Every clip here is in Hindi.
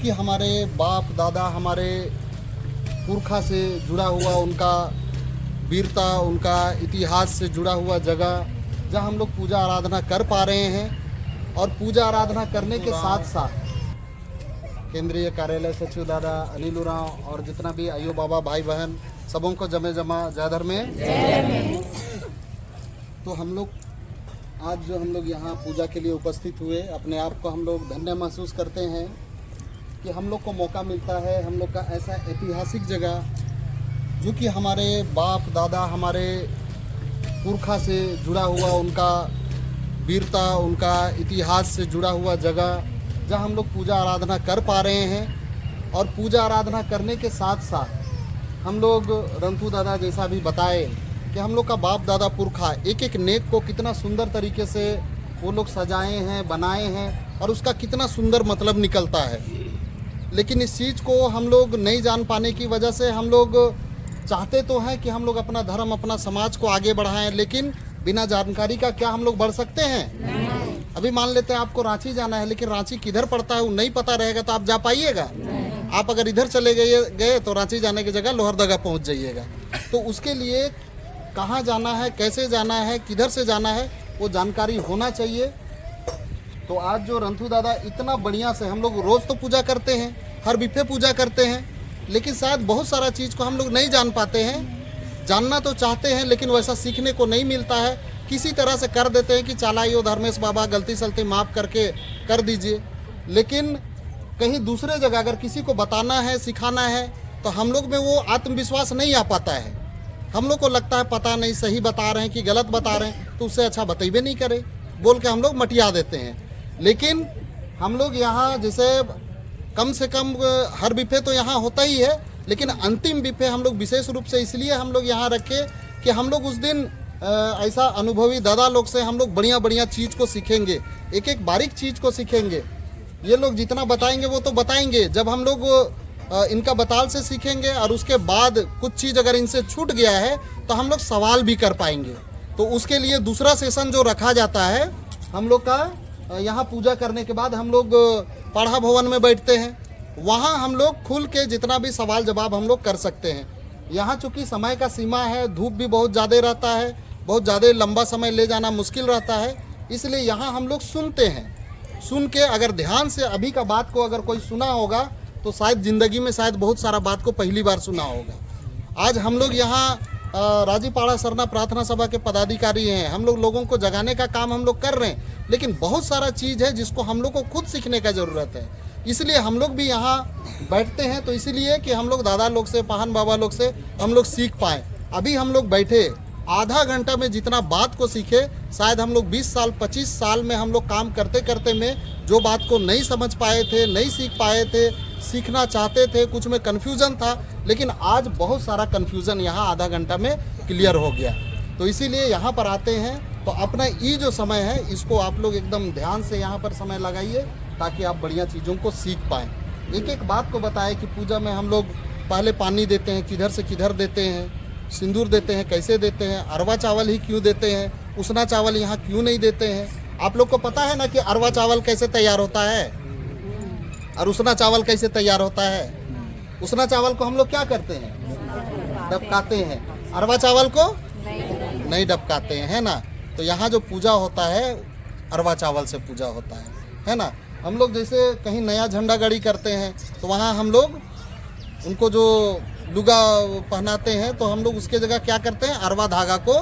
कि हमारे बाप दादा हमारे पुरखा से जुड़ा हुआ उनका वीरता उनका इतिहास से जुड़ा हुआ जगह जहां हम लोग पूजा आराधना कर पा रहे हैं। और पूजा आराधना करने के साथ साथ केंद्रीय कार्यालय सचिव दादा अनिल उरांव और जितना भी आयु बाबा भाई बहन सबों को जमे जमा जयधर में। तो हम लोग आज जो हम लोग यहाँ पूजा के लिए उपस्थित हुए, अपने आप को हम लोग धन्य महसूस करते हैं कि हम लोग को मौका मिलता है हम लोग का ऐसा ऐतिहासिक जगह जो कि हमारे बाप दादा हमारे पुरखा से जुड़ा हुआ उनका वीरता उनका इतिहास से जुड़ा हुआ जगह जहां हम लोग पूजा आराधना कर पा रहे हैं। और पूजा आराधना करने के साथ साथ हम लोग रंतु दादा जैसा भी बताए कि हम लोग का बाप दादा पुरखा एक एक नेक को कितना सुंदर तरीके से वो लोग सजाए हैं बनाए हैं और उसका कितना सुंदर मतलब निकलता है। लेकिन इस चीज़ को हम लोग नहीं जान पाने की वजह से हम लोग चाहते तो हैं कि हम लोग अपना धर्म अपना समाज को आगे बढ़ाएं, लेकिन बिना जानकारी का क्या हम लोग बढ़ सकते हैं? अभी मान लेते हैं आपको रांची जाना है, लेकिन रांची किधर पड़ता है वो नहीं पता रहेगा तो आप जा पाइएगा? आप अगर इधर चले गए तो रांची जाने की जगह लोहरदगा पहुंच जाइएगा। तो उसके लिए कहाँ जाना है, कैसे जाना है, किधर से जाना है, वो जानकारी होना चाहिए। तो आज जो रंथू दादा इतना बढ़िया से हम लोग रोज़ तो पूजा करते हैं, हर बिफे पूजा करते हैं, लेकिन शायद बहुत सारा चीज़ को हम लोग नहीं जान पाते हैं। जानना तो चाहते हैं लेकिन वैसा सीखने को नहीं मिलता है। किसी तरह से कर देते हैं कि चालाइयो धर्मेश बाबा गलती सलती माफ़ करके कर दीजिए। लेकिन कहीं दूसरे जगह अगर किसी को बताना है सिखाना है तो हम लोग में वो आत्मविश्वास नहीं आ पाता है। हम लोग को लगता है पता नहीं सही बता रहे हैं कि गलत बता रहे हैं, तो उससे अच्छा बतेबे नहीं करे बोल के हम लोग मटिया देते हैं। लेकिन हम लोग यहाँ जैसे कम से कम हर बिफे तो यहाँ होता ही है, लेकिन अंतिम बिफे हम लोग विशेष रूप से इसलिए हम लोग यहाँ रखे कि हम लोग उस दिन ऐसा अनुभवी दादा लोग से हम लोग बढ़िया बढ़िया चीज़ को सीखेंगे, एक एक बारीक चीज़ को सीखेंगे। ये लोग जितना बताएंगे वो तो बताएंगे, जब हम लोग इनका बताल से सीखेंगे और उसके बाद कुछ चीज़ अगर इनसे छूट गया है तो हम लोग सवाल भी कर पाएंगे। तो उसके लिए दूसरा सेशन जो रखा जाता है हम लोग का, यहाँ पूजा करने के बाद हम लोग पढ़ा भवन में बैठते हैं, वहाँ हम लोग खुल के जितना भी सवाल जवाब हम लोग कर सकते हैं। यहाँ चूँकि समय का सीमा है, धूप भी बहुत ज़्यादा रहता है, बहुत ज़्यादा लंबा समय ले जाना मुश्किल रहता है, इसलिए यहाँ हम लोग सुनते हैं। सुन के अगर ध्यान से अभी का बात को अगर कोई सुना होगा तो शायद ज़िंदगी में शायद बहुत सारा बात को पहली बार सुना होगा। आज हम लोग यहाँ राजीपाड़ा सरना प्रार्थना सभा के पदाधिकारी हैं, हम लोग लोगों को जगाने का काम हम लोग कर रहे हैं, लेकिन बहुत सारा चीज़ है जिसको हम लोग को खुद सीखने का ज़रूरत है। इसलिए हम लोग भी यहाँ बैठते हैं, तो इसीलिए कि हम लोग दादा लोग से पाहन बाबा लोग से हम लोग सीख पाएँ। अभी हम लोग बैठे आधा घंटा में जितना बात को सीखे, शायद हम लोग 20 साल 25 साल में हम लोग काम करते करते में जो बात को नहीं समझ पाए थे, नहीं सीख पाए थे, सीखना चाहते थे, कुछ में कन्फ्यूज़न था, लेकिन आज बहुत सारा कन्फ्यूज़न यहाँ आधा घंटा में क्लियर हो गया। तो इसीलिए यहाँ पर आते हैं तो अपना ये जो समय है इसको आप लोग एकदम ध्यान से यहाँ पर समय लगाइए ताकि आप बढ़िया चीज़ों को सीख पाएँ। एक एक बात को बताएं कि पूजा में हम लोग पहले पानी देते हैं, किधर से किधर देते हैं, सिंदूर देते हैं, कैसे देते हैं, अरवा चावल ही क्यों देते हैं, उसना चावल यहाँ क्यों नहीं देते हैं। आप लोग को पता है ना कि अरवा चावल कैसे तैयार होता है और उसना चावल कैसे तैयार होता है। उसना चावल को हम लोग क्या करते हैं, डबकाते हैं, अरवा चावल को नहीं डबकाते हैं, है ना। तो यहाँ जो पूजा होता है अरवा चावल से पूजा होता है ना। हम लोग जैसे कहीं नया झंडा गाड़ी करते हैं तो वहाँ हम लोग उनको जो लुगा पहनाते हैं तो हम लोग उसके जगह क्या करते हैं, अरवा धागा को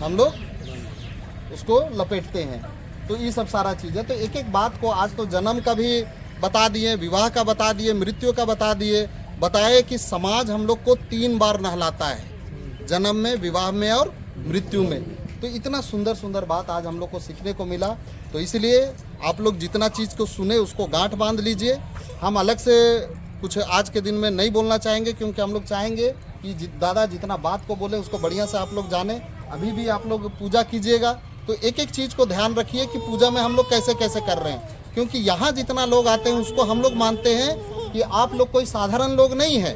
हम लोग उसको लपेटते हैं। तो ये सब सारा चीज़ है। तो एक एक बात को आज तो जन्म का भी बता दिए, विवाह का बता दिए, मृत्यु का बता दिए, बताए कि समाज हम लोग को 3 बार नहलाता है, जन्म में, विवाह में और मृत्यु में। तो इतना सुंदर सुंदर बात आज हम लोग को सीखने को मिला। तो इसलिए आप लोग जितना चीज़ को सुने उसको गांठ बांध लीजिए। हम अलग से कुछ आज के दिन में नहीं बोलना चाहेंगे, क्योंकि हम लोग चाहेंगे कि दादा जितना बात को बोले उसको बढ़िया से आप लोग जाने। अभी भी आप लोग पूजा कीजिएगा तो एक एक चीज़ को ध्यान रखिए कि पूजा में हम लोग कैसे कैसे कर रहे हैं, क्योंकि यहाँ जितना लोग आते हैं उसको हम लोग मानते हैं कि आप लोग कोई साधारण लोग नहीं हैं,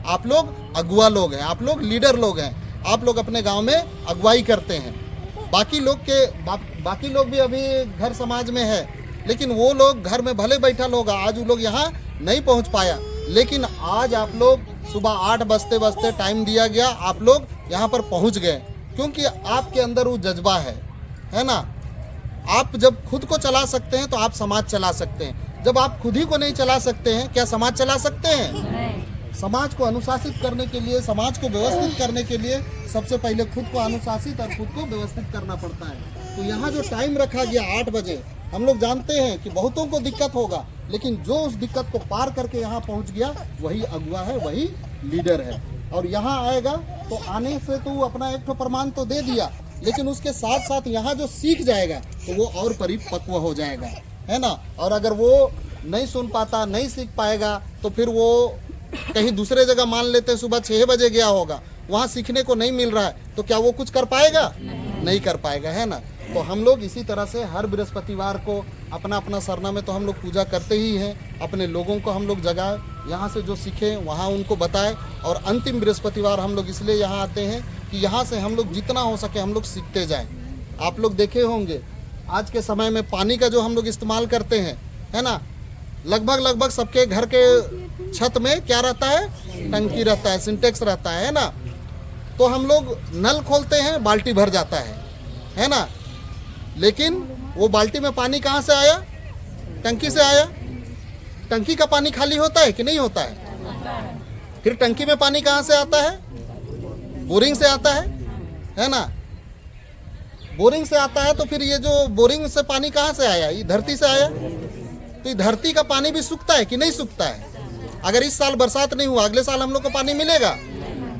आप लोग अगुआ लोग हैं, आप लोग लीडर लोग हैं, आप लोग अपने गांव में अगुवाई करते हैं। बाकी लोग भी अभी घर समाज में है लेकिन वो लोग घर में भले बैठा होगा, आज वो लोग यहाँ नहीं पहुँच पाया, लेकिन आज आप लोग सुबह 8 बजते बजते टाइम दिया गया, आप लोग यहाँ पर पहुँच गए, क्योंकि आपके अंदर वो जज्बा है ना। आप जब खुद को चला सकते हैं तो आप समाज चला सकते हैं। जब आप खुद ही को नहीं चला सकते हैं, क्या समाज चला सकते हैं? समाज को अनुशासित करने के लिए, समाज को व्यवस्थित करने के लिए सबसे पहले खुद को अनुशासित और खुद को व्यवस्थित करना पड़ता है। तो यहाँ जो टाइम रखा गया 8 बजे, हम लोग जानते हैं कि बहुतों को दिक्कत होगा, लेकिन जो उस दिक्कत को पार करके यहाँ पहुँच गया वही अगुआ है, वही लीडर है। और यहाँ आएगा तो आने से तो अपना एक तो प्रमाण तो दे दिया, लेकिन उसके साथ साथ यहाँ जो सीख जाएगा तो वो और परिपक्व हो जाएगा, है ना। और अगर वो नहीं सुन पाता, नहीं सीख पाएगा, तो फिर वो कहीं दूसरे जगह मान लेते सुबह 6 बजे गया होगा, वहाँ सीखने को नहीं मिल रहा है, तो क्या वो कुछ कर पाएगा? नहीं कर पाएगा, है ना। तो हम लोग इसी तरह से हर बृहस्पतिवार को अपना अपना सरना में तो हम लोग पूजा करते ही हैं। अपने लोगों को हम लोग जगाएं, यहाँ से जो सीखें वहाँ उनको बताएं। और अंतिम बृहस्पतिवार हम लोग इसलिए यहाँ आते हैं कि यहाँ से हम लोग जितना हो सके हम लोग सीखते जाएं। आप लोग देखे होंगे आज के समय में पानी का जो हम लोग इस्तेमाल करते हैं, है ना, लगभग सबके घर के छत में क्या रहता है? टंकी रहता है, सिंटेक्स रहता है ना। तो हम लोग नल खोलते हैं, बाल्टी भर जाता है ना। लेकिन वो बाल्टी में पानी कहाँ से आया? टंकी से आया। टंकी का पानी खाली होता है कि नहीं होता है? फिर टंकी में पानी कहाँ से आता है? बोरिंग से आता है ना। बोरिंग से आता है, तो फिर ये जो बोरिंग से पानी कहाँ से आया? ये धरती से आया। तो ये धरती का पानी भी सूखता है कि नहीं सूखता है? अगर इस साल बरसात नहीं हुआ, अगले साल हम लोग को पानी मिलेगा?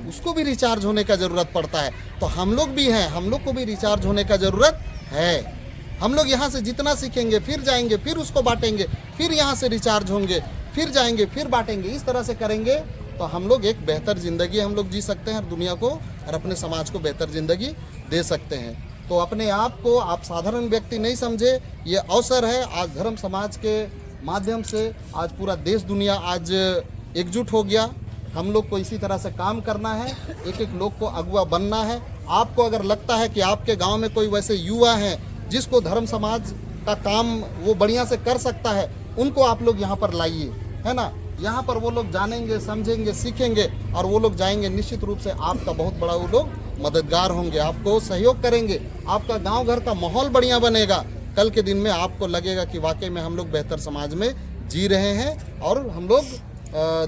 उसको भी रिचार्ज होने का ज़रूरत पड़ता है। तो हम लोग भी हैं, हम लोग को भी रिचार्ज होने का ज़रूरत है। हम लोग यहाँ से जितना सीखेंगे, फिर जाएंगे, फिर उसको बांटेंगे, फिर यहाँ से रिचार्ज होंगे, फिर जाएंगे, फिर बांटेंगे। इस तरह से करेंगे तो हम लोग एक बेहतर ज़िंदगी हम लोग जी सकते हैं, और दुनिया को और अपने समाज को बेहतर ज़िंदगी दे सकते हैं। तो अपने आप को आप साधारण व्यक्ति नहीं समझे, ये अवसर है। आज धर्म समाज के माध्यम से आज पूरा देश दुनिया आज एकजुट हो गया। हम लोग को इसी तरह से काम करना है, एक एक लोग को अगुवा बनना है। आपको अगर लगता है कि आपके गांव में कोई वैसे युवा हैं जिसको धर्म समाज का काम वो बढ़िया से कर सकता है, उनको आप लोग यहाँ पर लाइए, है ना। यहाँ पर वो लोग जानेंगे, समझेंगे, सीखेंगे, और वो लोग जाएंगे, निश्चित रूप से आपका बहुत बड़ा वो लोग मददगार होंगे, आपको सहयोग करेंगे, आपका गांव घर का माहौल बढ़िया बनेगा। कल के दिन में आपको लगेगा कि वाकई में हम लोग बेहतर समाज में जी रहे हैं, और हम लोग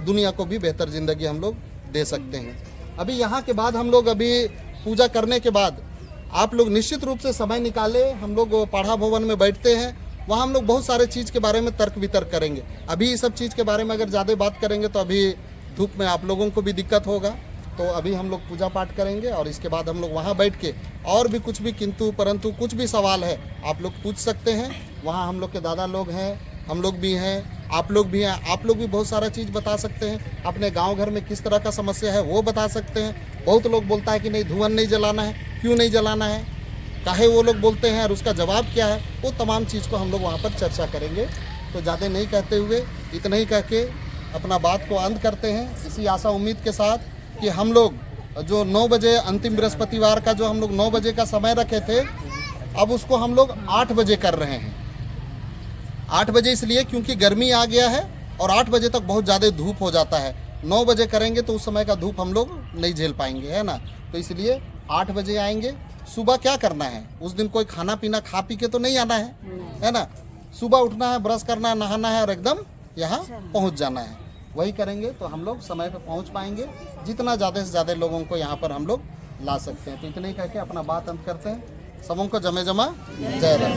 दुनिया को भी बेहतर ज़िंदगी हम लोग दे सकते हैं। अभी यहाँ के बाद हम लोग अभी पूजा करने के बाद आप लोग निश्चित रूप से समय निकाले, हम लोग पाढ़ा भवन में बैठते हैं, वहाँ हम लोग बहुत सारे चीज़ के बारे में तर्क वितर्क करेंगे। अभी इस सब चीज़ के बारे में अगर ज़्यादा बात करेंगे तो अभी धूप में आप लोगों को भी दिक्कत होगा। तो अभी हम लोग पूजा पाठ करेंगे, और इसके बाद हम लोग वहाँ बैठ के और भी कुछ भी किंतु परंतु कुछ भी सवाल है आप लोग पूछ सकते हैं। वहाँ हम लोग के दादा लोग हैं, हम लोग भी हैं, आप लोग भी हैं, आप लोग भी बहुत सारा चीज़ बता सकते हैं। अपने गांव घर में किस तरह का समस्या है वो बता सकते हैं। बहुत लोग बोलता है कि नहीं धुआं नहीं जलाना है, क्यों नहीं जलाना है, काहे वो लोग बोलते हैं और उसका जवाब क्या है, वो तमाम चीज़ को हम लोग वहाँ पर चर्चा करेंगे। तो ज़्यादा नहीं कहते हुए इतना ही कह के अपना बात को अंत करते हैं, इसी आशा उम्मीद के साथ कि हम लोग जो 9 बजे अंतिम बृहस्पतिवार का जो हम लोग 9 बजे का समय रखे थे, अब उसको हम लोग 8 बजे कर रहे हैं। 8 बजे इसलिए क्योंकि गर्मी आ गया है और 8 बजे तक बहुत ज़्यादा धूप हो जाता है। 9 बजे करेंगे तो उस समय का धूप हम लोग नहीं झेल पाएंगे, है ना। तो इसलिए 8 बजे आएंगे। सुबह क्या करना है, उस दिन कोई खाना पीना खा पी के तो नहीं आना है ना। सुबह उठना है, ब्रश करना है, नहाना है और एकदम यहाँ पहुँच जाना है। वही करेंगे तो हम लोग समय पर पहुँच पाएंगे, जितना ज़्यादा से ज़्यादा लोगों को यहाँ पर हम लोग ला सकते हैं। तो इतने ही कह के अपना बात अंत करते हैं। सबों को जमे जमा जय राम।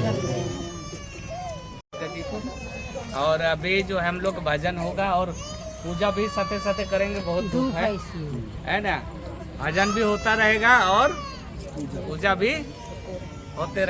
और अभी जो हम लोग भजन होगा और पूजा भी साथे साथे करेंगे, बहुत धूप है ना। भजन भी होता रहेगा और पूजा भी होते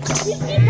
है